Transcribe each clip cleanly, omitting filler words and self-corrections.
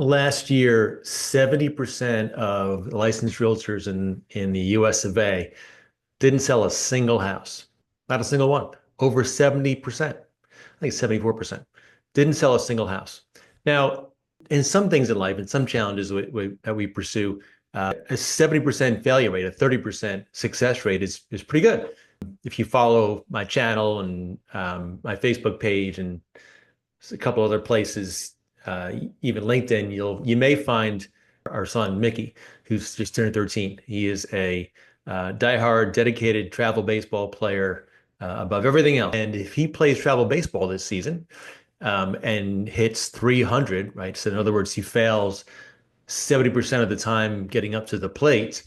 Last year, 70% of licensed realtors in the US of A didn't sell a single house. Not a single one. Over 70%. I think 74% didn't sell a single house. Now, in some things in life, in some challenges that we pursue, a 70% failure rate, a 30% success rate is pretty good. If you follow my channel and my Facebook page and a couple other places, even LinkedIn, you may find our son Mickey, who's just turned 13. He is a diehard, dedicated travel baseball player above everything else. And if he plays travel baseball this season and hits 300, right? So in other words, he fails 70% of the time getting up to the plate,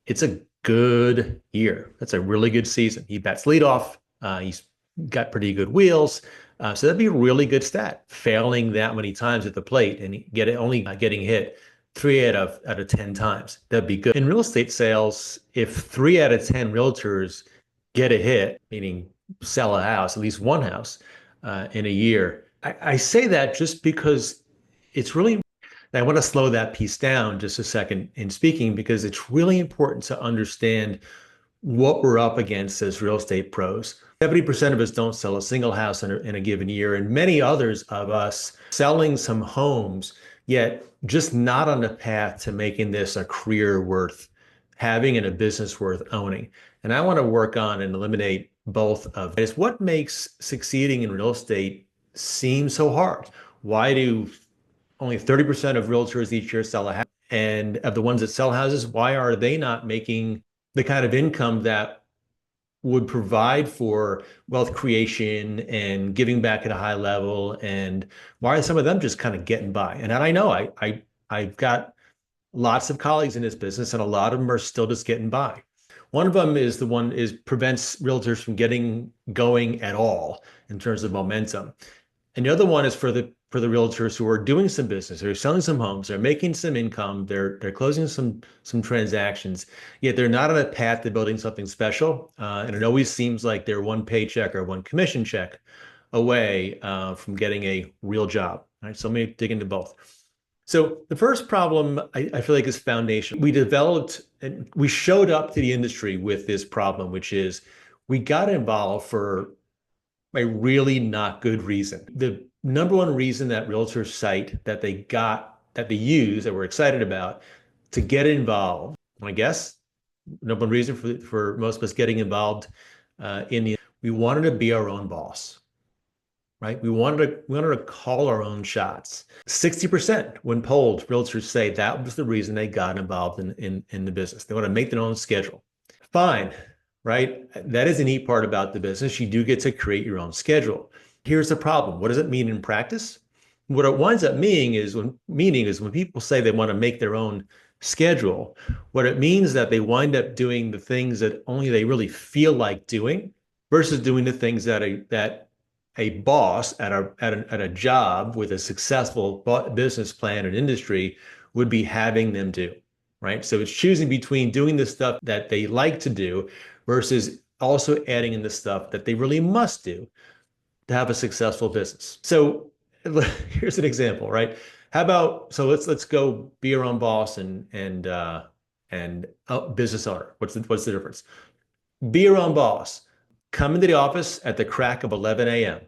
it's a good year. That's a really good season. He bats leadoff. He's got pretty good wheels. So that'd be a really good stat. Failing that many times at the plate and only getting hit 3 out of 10 times. That'd be good. In real estate sales, if 3 out of 10 realtors get a hit, meaning sell a house, at least one house in a year, I say that just because it's really I want to slow that piece down just a second in speaking because it's really important to understand what we're up against as real estate pros. 70% of us don't sell a single house in a given year, and many others of us selling some homes, yet just not on the path to making this a career worth having and a business worth owning. And I want to work on and eliminate both of this. What makes succeeding in real estate seem so hard? Why do only 30% of realtors each year sell a house? And of the ones that sell houses, why are they not making the kind of income that would provide for wealth creation and giving back at a high level? And why are some of them just kind of getting by? And I know I've got lots of colleagues in this business, and a lot of them are still just getting by. One of them is prevents realtors from getting going at all in terms of momentum. And the other one is for the realtors who are doing some business, they're selling some homes, they're making some income, they're closing some transactions, yet they're not on a path to building something special. And it always seems like they're one paycheck or one commission check away from getting a real job. All right, so let me dig into both. So the first problem I feel like is foundation. We developed and we showed up to the industry with this problem, which is we got involved for a really not good reason. The number one reason that realtors cite that they use, that we're excited about to get involved, I guess, number one reason for most of us getting involved we wanted to be our own boss, right? We wanted to call our own shots. 60% when polled, realtors say that was the reason they got involved in the business. They want to make their own schedule. Fine, right? That is a neat part about the business. You do get to create your own schedule. Here's the problem. What does it mean in practice? What it winds up meaning is when people say they want to make their own schedule, what it means is that they wind up doing the things that only they really feel like doing versus doing the things that a boss at a job with a successful business plan and industry would be having them do, right? So it's choosing between doing the stuff that they like to do versus also adding in the stuff that they really must do to have a successful business. So here's an example, right? How about let's go be your own boss and business owner. What's the difference? Be your own boss. Come into the office at the crack of 11 a.m.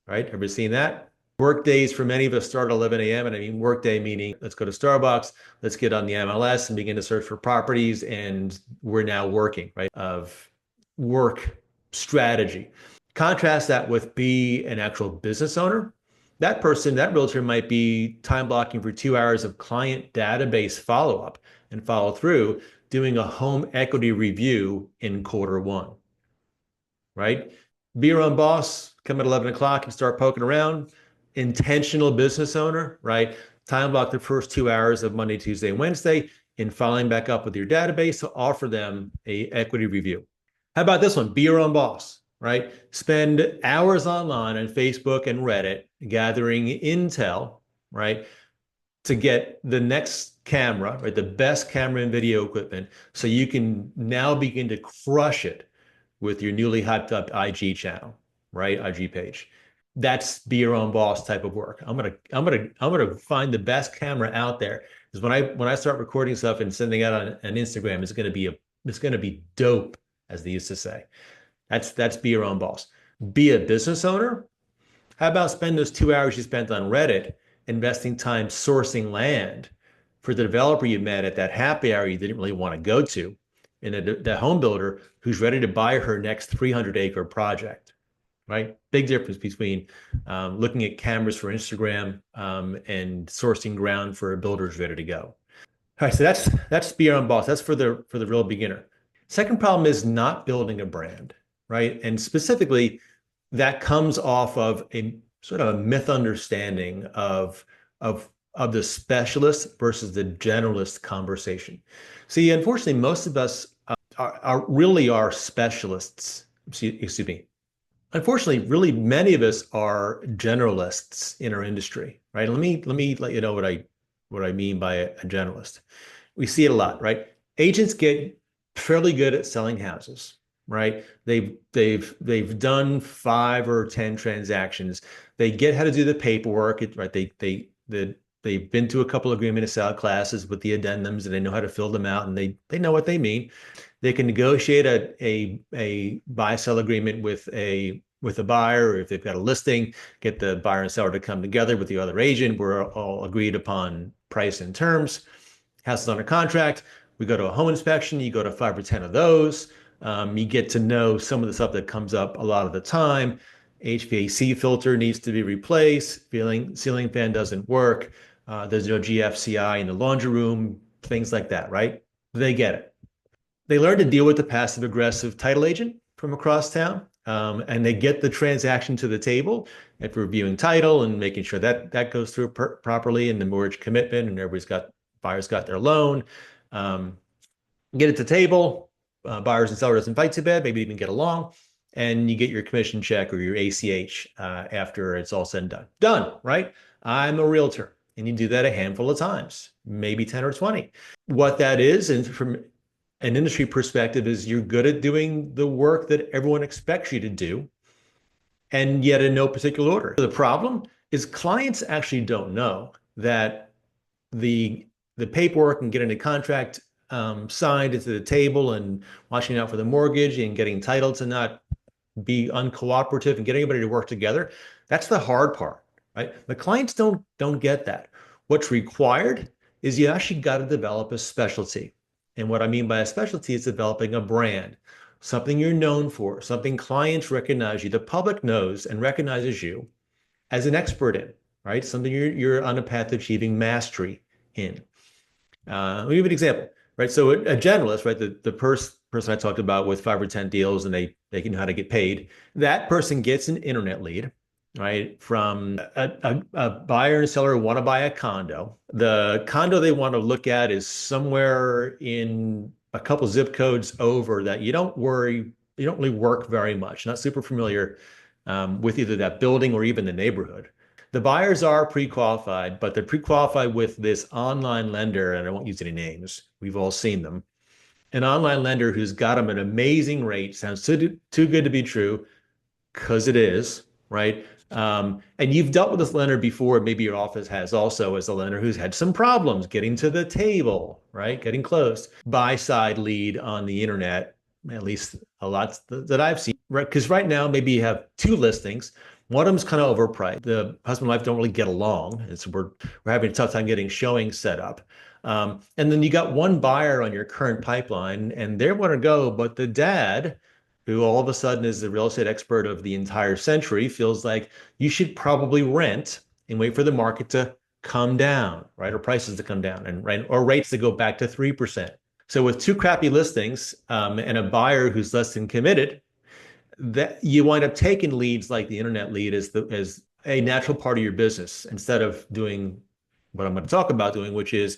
Right? Ever seen that? Work days for many of us start at 11 a.m. And I mean work day meaning let's go to Starbucks, let's get on the MLS and begin to search for properties. And we're now working, right? Of work strategy. Contrast that with be an actual business owner. That person, that realtor might be time blocking for 2 hours of client database follow-up and follow through, doing a home equity review in quarter 1, right? Be your own boss, come at 11 o'clock and start poking around. Intentional business owner, right? Time block the first 2 hours of Monday, Tuesday, and Wednesday in following back up with your database to offer them a equity review. How about this one? Be your own boss, right? Spend hours online on Facebook and Reddit gathering intel, right? To get the next camera, right? The best camera and video equipment so you can now begin to crush it with your newly hyped up IG channel, right? IG page. That's be your own boss type of work. I'm gonna find the best camera out there. Because when I start recording stuff and sending out on Instagram, it's gonna be dope, as they used to say. That's be your own boss. Be a business owner. How about spend those 2 hours you spent on Reddit investing time sourcing land for the developer you met at that happy hour you didn't really want to go to, and the home builder who's ready to buy her next 300-acre project, right? Big difference between looking at cameras for Instagram and sourcing ground for a builder's ready to go. All right, so that's be your own boss. That's for the real beginner. Second problem is not building a brand, right? And specifically, that comes off of a sort of a myth understanding of the specialist versus the generalist conversation. See, unfortunately, most of us are really are specialists. Excuse me. Unfortunately, really many of us are generalists in our industry, right? Let me let you know what I mean by a generalist. We see it a lot, right? Agents get fairly good at selling houses, right? They've done 5 or 10 transactions. They get how to do the paperwork, right? They've been to a couple of agreement to sell classes with the addendums, and they know how to fill them out, and they know what they mean. They can negotiate a buy sell agreement with a buyer, or if they've got a listing, get the buyer and seller to come together with the other agent. We're all agreed upon price and terms. House is under contract. We go to a home inspection. You go to 5 or 10 of those. You get to know some of the stuff that comes up a lot of the time. HVAC filter needs to be replaced. Ceiling fan doesn't work. There's no GFCI in the laundry room. Things like that, right? They get it. They learn to deal with the passive aggressive title agent from across town, and they get the transaction to the table after reviewing title and making sure that that goes through properly, and the mortgage commitment, and buyers got their loan. Um, get it to table. Buyers and sellers doesn't fight too bad, maybe even get along, and you get your commission check or your ACH after it's all said and done. Done, right? I'm a realtor, and you do that a handful of times, maybe 10 or 20. What that is, and from an industry perspective, is you're good at doing the work that everyone expects you to do, and yet in no particular order. The problem is clients actually don't know that the the paperwork and getting a contract signed into the table and watching out for the mortgage and getting title to not be uncooperative and getting everybody to work together. That's the hard part, right? The clients don't get that. What's required is you actually got to develop a specialty. And what I mean by a specialty is developing a brand, something you're known for, something clients recognize you, the public knows and recognizes you as an expert in, right? Something you're on a path to achieving mastery in. Let me give you an example, right? So a generalist, right? The person I talked about with 5 or 10 deals, and they can know how to get paid. That person gets an internet lead, right? From a buyer and seller who want to buy a condo. The condo they want to look at is somewhere in a couple zip codes over that you don't really work very much, not super familiar with either that building or even the neighborhood. The buyers are pre-qualified, but they're pre-qualified with this online lender, and I won't use any names. We've all seen them. An online lender who's got them an amazing rate. Sounds too good to be true, because it is, right? And you've dealt with this lender before. Maybe your office has also, as a lender who's had some problems getting to the table, right? Getting close. Buy side lead on the internet, at least a lot that I've seen. Right? Because right now, maybe you have 2 listings. One of them's kind of overpriced. The husband and wife don't really get along. We're having a tough time getting showings set up. And then you got one buyer on your current pipeline, and they want to go, but the dad, who all of a sudden is the real estate expert of the entire century, feels like you should probably rent and wait for the market to come down, right? Or prices to come down, and right, or rates to go back to 3%. So with 2 crappy listings and a buyer who's less than committed, that you wind up taking leads like the internet lead as a natural part of your business, instead of doing what I'm going to talk about doing, which is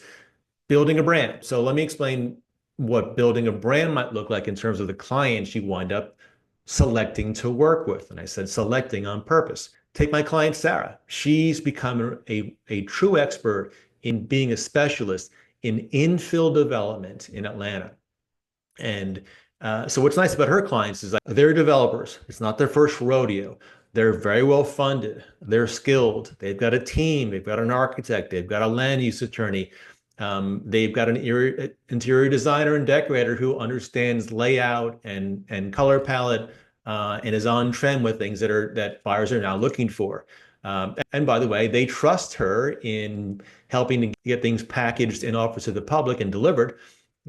building a brand. So let me explain what building a brand might look like in terms of the clients you wind up selecting to work with. And I said selecting on purpose. Take my client, Sarah. She's become a true expert in being a specialist in infill development in Atlanta. And so what's nice about her clients is like they're developers. It's not their first rodeo. They're very well funded. They're skilled. They've got a team. They've got an architect. They've got a land use attorney. They've got an interior designer and decorator who understands layout and color palette and is on trend with things that buyers are now looking for. And by the way, they trust her in helping to get things packaged and offered to the public and delivered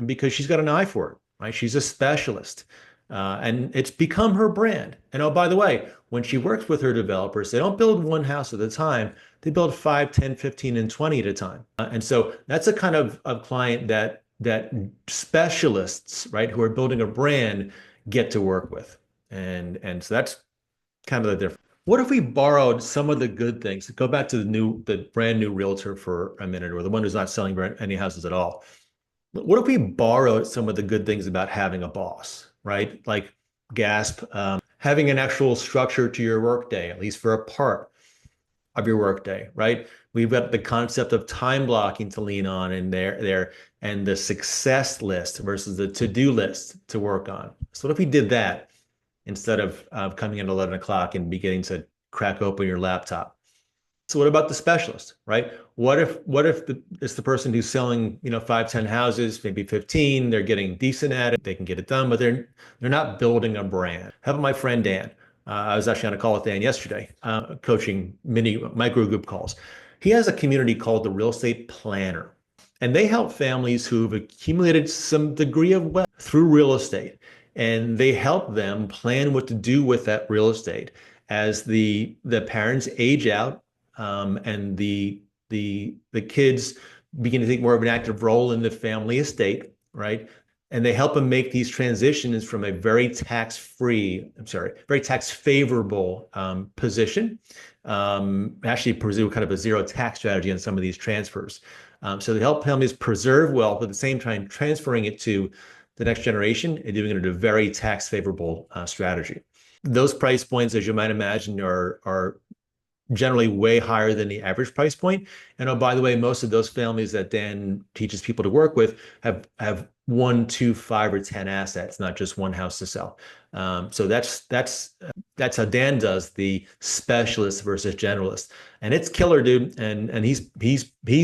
because she's got an eye for it, right? She's a specialist. And it's become her brand. And oh, by the way, when she works with her developers, they don't build one house at a time. They build 5, 10, 15, and 20 at a time. And so that's a kind of client that specialists, right, who are building a brand get to work with. And so that's kind of the difference. What if we borrowed some of the good things? Go back to the brand new realtor for a minute, or the one who's not selling any houses at all. What if we borrowed some of the good things about having a boss, right? Like gasp, having an actual structure to your workday, at least for a part of your workday, right? We've got the concept of time blocking to lean on and there and the success list versus the to-do list to work on. So what if we did that instead of coming in at 11 o'clock and beginning to crack open your laptop? So what about the specialist, right? What if it's the person who's selling, 5, 10 houses, maybe 15, they're getting decent at it, they can get it done, but they're not building a brand. How about my friend Dan? I was actually on a call with Dan yesterday, coaching mini micro group calls. He has a community called the Real Estate Planner, and they help families who've accumulated some degree of wealth through real estate, and they help them plan what to do with that real estate as the parents age out and the kids begin to take more of an active role in the family estate, right? And they help them make these transitions from a very very tax favorable position, actually pursue kind of a zero tax strategy on some of these transfers. So they help families preserve wealth at the same time transferring it to the next generation and doing it in a very tax favorable strategy. Those price points, as you might imagine, are generally way higher than the average price point. And oh, by the way, most of those families that Dan teaches people to work with have 1, 2, 5, or 10 assets, not just one house to sell. So that's how Dan does the specialist versus generalist, and it's killer, dude. And he's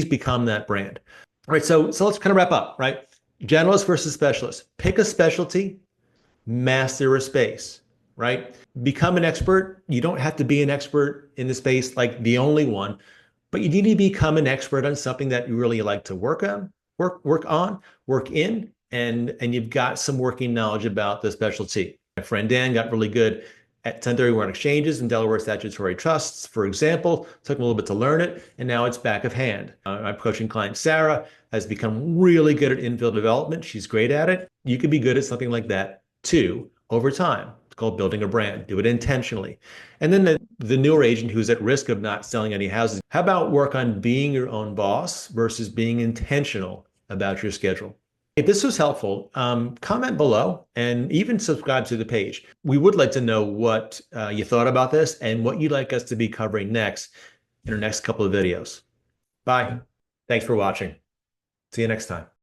become that brand. All right, so let's kind of wrap up, right? Generalist versus specialist. Pick a specialty, master a space, right? Become an expert. You don't have to be an expert in the space, like the only one, but you need to become an expert on something that you really like to work in, and you've got some working knowledge about the specialty. My friend Dan got really good at 1031 exchanges and Delaware statutory trusts, for example. Took him a little bit to learn it, and now it's back of hand. My coaching client Sarah has become really good at infill development. She's great at it. You could be good at something like that too over time. It's called building a brand. Do it intentionally. And then the newer agent who's at risk of not selling any houses, how about work on being your own boss versus being intentional about your schedule? If this was helpful, comment below and even subscribe to the page. We would like to know what you thought about this and what you'd like us to be covering next in our next couple of videos. Bye. Thanks for watching. See you next time.